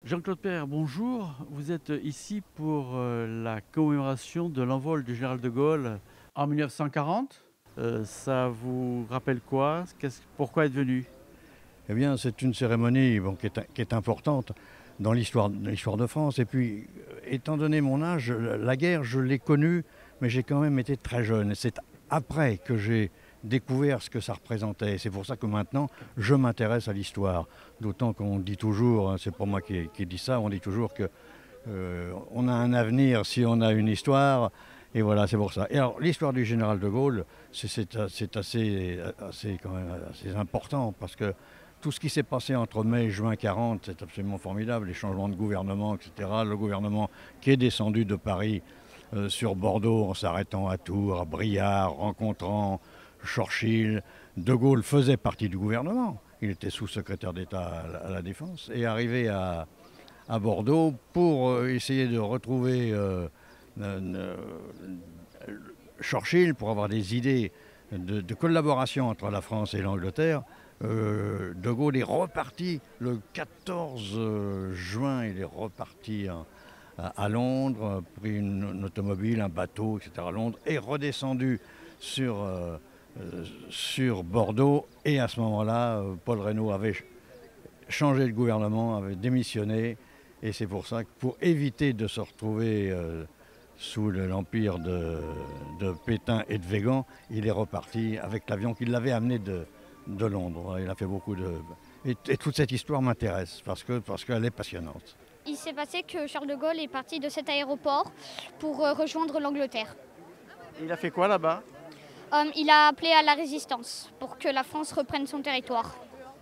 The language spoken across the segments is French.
Jean-Claude Père, bonjour. Vous êtes ici pour la commémoration de l'envol du général de Gaulle en 1940. Ça vous rappelle quoi? Pourquoi être venu? Eh bien, c'est une cérémonie qui est importante dans l'histoire de France. Et puis, étant donné mon âge, la guerre, je l'ai connue, mais j'ai quand même été très jeune. Et c'est après que j'ai découvert ce que ça représentait. C'est pour ça que maintenant, je m'intéresse à l'histoire. D'autant qu'on dit toujours, hein, c'est pas moi qui dis ça, on dit toujours que on a un avenir si on a une histoire. Et voilà, c'est pour ça. Et alors, l'histoire du général de Gaulle, c'est quand même assez important parce que tout ce qui s'est passé entre mai et juin 40, c'est absolument formidable. Les changements de gouvernement, etc. Le gouvernement qui est descendu de Paris sur Bordeaux en s'arrêtant à Tours, à Briare, rencontrant Churchill. De Gaulle faisait partie du gouvernement. Il était sous-secrétaire d'État à la Défense et arrivé à Bordeaux pour essayer de retrouver Churchill, pour avoir des idées de collaboration entre la France et l'Angleterre. De Gaulle est reparti le 14 juin, il est reparti à Londres, pris une automobile, un bateau, etc. à Londres, et redescendu sur Bordeaux. Et à ce moment-là, Paul Reynaud avait changé de gouvernement, avait démissionné. Et c'est pour ça que, pour éviter de se retrouver sous l'empire de Pétain et de Végan, il est reparti avec l'avion qui l'avait amené de Londres. Il a fait beaucoup de... Et toute cette histoire m'intéresse parce qu'elle est passionnante. Il s'est passé que Charles de Gaulle est parti de cet aéroport pour rejoindre l'Angleterre. Il a fait quoi là-bas? Il a appelé à la résistance pour que la France reprenne son territoire.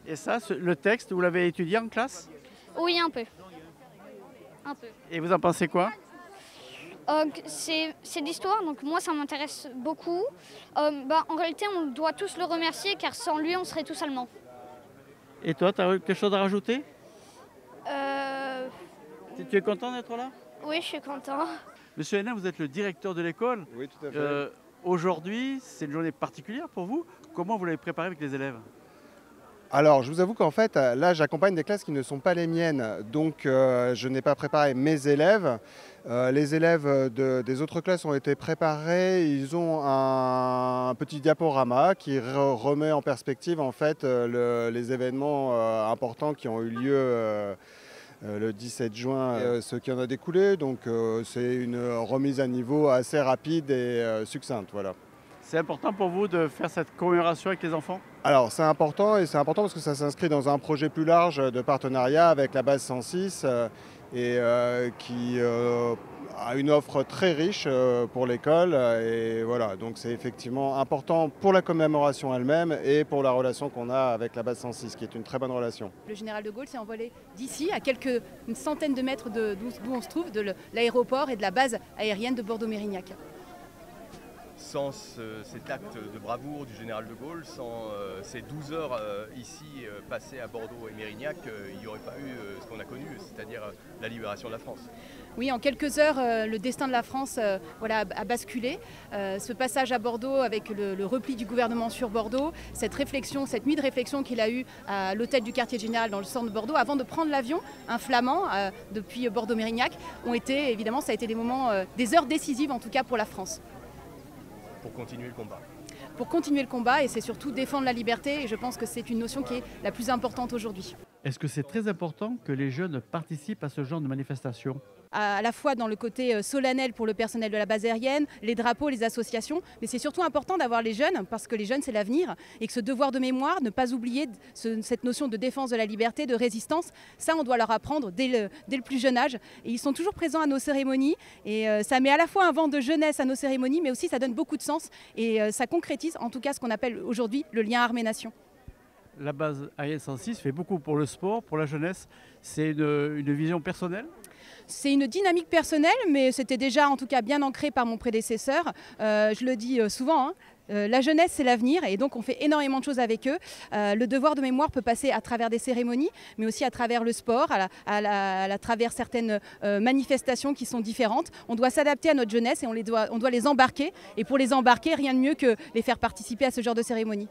Et ça, le texte, vous l'avez étudié en classe? Oui, un peu. Un peu. Et vous en pensez quoi? C'est l'histoire, donc moi ça m'intéresse beaucoup. En réalité, on doit tous le remercier car sans lui, on serait tous allemands. Et toi, tu as quelque chose à rajouter? Euh, Tu es content d'être là? Oui, je suis content. Monsieur Hénin, vous êtes le directeur de l'école. Oui, tout à fait. Aujourd'hui, c'est une journée particulière pour vous. Comment vous l'avez préparée avec les élèves? Alors, je vous avoue qu'en fait, là, j'accompagne des classes qui ne sont pas les miennes. Donc, je n'ai pas préparé mes élèves. Les élèves des autres classes ont été préparés. Ils ont un petit diaporama qui remet en perspective, en fait, les événements importants qui ont eu lieu le 17 juin, ce qui en a découlé. Donc, c'est une remise à niveau assez rapide et succincte. Voilà. C'est important pour vous de faire cette commémoration avec les enfants? Alors c'est important parce que ça s'inscrit dans un projet plus large de partenariat avec la base 106 qui a une offre très riche pour l'école. Et voilà, donc c'est effectivement important pour la commémoration elle-même et pour la relation qu'on a avec la base 106, qui est une très bonne relation. Le général de Gaulle s'est envolé d'ici, à une centaine de mètres d'où on se trouve, de l'aéroport et de la base aérienne de Bordeaux-Mérignac. Sans cet acte de bravoure du général de Gaulle, sans ces 12 heures ici passées à Bordeaux et Mérignac, il n'y aurait pas eu ce qu'on a connu, c'est-à-dire la libération de la France. Oui, en quelques heures, le destin de la France a basculé. Ce passage à Bordeaux avec le repli du gouvernement sur Bordeaux, cette nuit de réflexion qu'il a eue à l'hôtel du quartier général dans le centre de Bordeaux, avant de prendre l'avion, un flamand depuis Bordeaux-Mérignac, ça a été des moments, des heures décisives en tout cas pour la France. Pour continuer le combat. Pour continuer le combat, et c'est surtout défendre la liberté, et je pense que c'est une notion qui est la plus importante aujourd'hui. Est-ce que c'est très important que les jeunes participent à ce genre de manifestation? À la fois dans le côté solennel pour le personnel de la base aérienne, les drapeaux, les associations, mais c'est surtout important d'avoir les jeunes, parce que les jeunes c'est l'avenir, et que ce devoir de mémoire, ne pas oublier cette notion de défense de la liberté, de résistance, ça on doit leur apprendre dès le plus jeune âge, et ils sont toujours présents à nos cérémonies, et ça met à la fois un vent de jeunesse à nos cérémonies, mais aussi ça donne beaucoup de sens, et ça concrétise en tout cas ce qu'on appelle aujourd'hui le lien armée-nation. La base aérienne 106 fait beaucoup pour le sport, pour la jeunesse. C'est une vision personnelle? C'est une dynamique personnelle, mais c'était déjà en tout cas bien ancré par mon prédécesseur. Je le dis souvent, la jeunesse c'est l'avenir et donc on fait énormément de choses avec eux. Le devoir de mémoire peut passer à travers des cérémonies, mais aussi à travers le sport, à travers certaines manifestations qui sont différentes. On doit s'adapter à notre jeunesse et on doit les embarquer. Et pour les embarquer, rien de mieux que les faire participer à ce genre de cérémonie.